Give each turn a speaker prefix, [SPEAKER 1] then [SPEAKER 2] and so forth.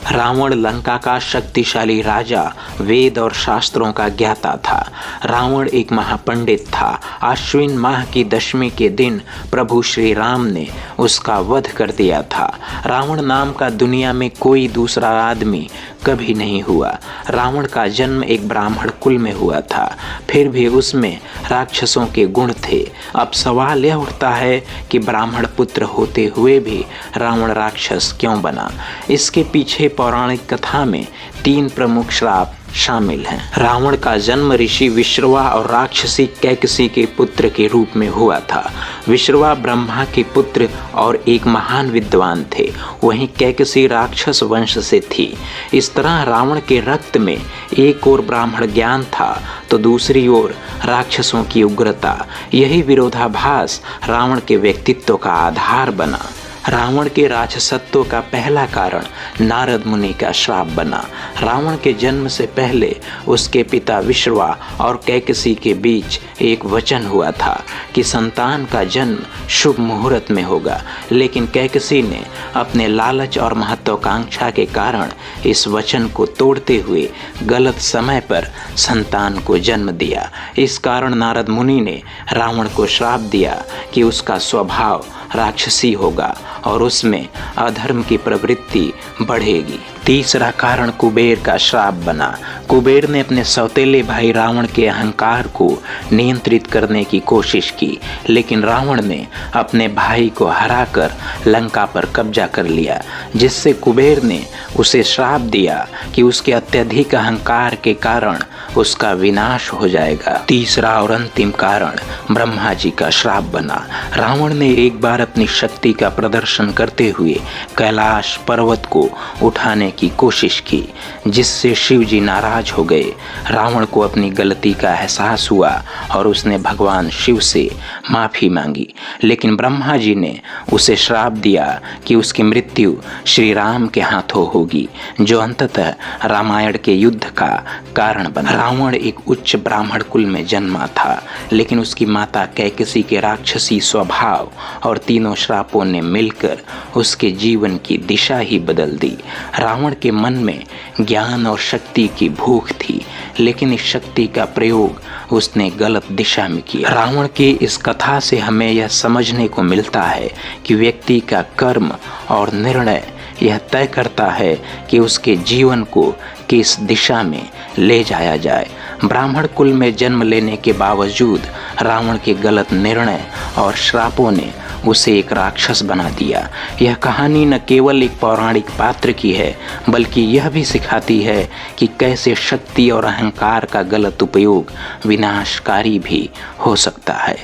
[SPEAKER 1] रावण लंका का शक्तिशाली राजा, वेद और शास्त्रों का ज्ञाता था। रावण एक महापंडित था। आश्विन माह की दशमी के दिन प्रभु श्री राम ने उसका वध कर दिया था। रावण नाम का दुनिया में कोई दूसरा आदमी कभी नहीं हुआ। रावण का जन्म एक ब्राह्मण कुल में हुआ था, फिर भी उसमें राक्षसों के गुण थे। अब सवाल यह उठता है कि ब्राह्मण पुत्र होते हुए भी रावण राक्षस क्यों बना। इसके पीछे पौराणिक कथा में 3 प्रमुख श्राप शामिल हैं। रावण का जन्म ऋषि विश्रवा और राक्षसी कैकसी के पुत्र के रूप में हुआ था। विश्रवा ब्रह्मा के पुत्र और एक महान विद्वान थे, वहीं कैकसी राक्षस वंश से थी। इस तरह रावण के रक्त में एक ओर ब्राह्मण ज्ञान था तो दूसरी ओर राक्षसों की उग्रता। यही विरोधाभास रावण के व्यक्तित्व का आधार बना। रावण के राक्षसत्व का पहला कारण नारद मुनि का श्राप बना। रावण के जन्म से पहले उसके पिता विश्रवा और कैकसी के बीच एक वचन हुआ था कि संतान का जन्म शुभ मुहूर्त में होगा, लेकिन कैकसी ने अपने लालच और महत्वाकांक्षा के कारण इस वचन को तोड़ते हुए गलत समय पर संतान को जन्म दिया। इस कारण नारद मुनि ने रावण को श्राप दिया कि उसका स्वभाव राक्षसी होगा और उसमें अधर्म की प्रवृत्ति बढ़ेगी। तीसरा कारण कुबेर का श्राप बना। कुबेर ने अपने सौतेले भाई रावण के अहंकार को नियंत्रित करने की कोशिश की, लेकिन रावण ने अपने भाई को हराकर लंका पर कब्जा कर लिया, जिससे कुबेर ने उसे श्राप दिया कि उसके अत्यधिक अहंकार के कारण उसका विनाश हो जाएगा। तीसरा और अंतिम कारण ब्रह्मा जी का श्राप बना। रावण ने एक बार अपनी शक्ति का प्रदर्शन करते हुए कैलाश पर्वत को उठाने की कोशिश की, जिससे शिव जी नाराज हो गए। रावण को अपनी गलती का एहसास हुआ और उसने भगवान शिव से माफी मांगी, लेकिन ब्रह्मा जी ने उसे श्राप दिया कि उसकी मृत्यु श्री राम के हाथों होगी, जो अंततः रामायण के युद्ध का कारण बना। रावण एक उच्च ब्राह्मण कुल में जन्मा था, लेकिन उसकी माता कैकसी के राक्षसी स्वभाव और तीनों श्रापों ने मिलकर उसके जीवन की दिशा ही बदल दी। रावण के मन में ज्ञान और शक्ति की भूख थी, लेकिन इस शक्ति का प्रयोग उसने गलत दिशा में किया। रावण की इस कथा से हमें यह समझने को मिलता है कि व्यक्ति का कर्म और निर्णय यह तय करता है कि उसके जीवन को किस दिशा में ले जाया जाए। ब्राह्मण कुल में जन्म लेने के बावजूद रावण के गलत निर्णय और श्रापों ने उसे एक राक्षस बना दिया। यह कहानी न केवल एक पौराणिक पात्र की है, बल्कि यह भी सिखाती है कि कैसे शक्ति और अहंकार का गलत उपयोग विनाशकारी भी हो सकता है।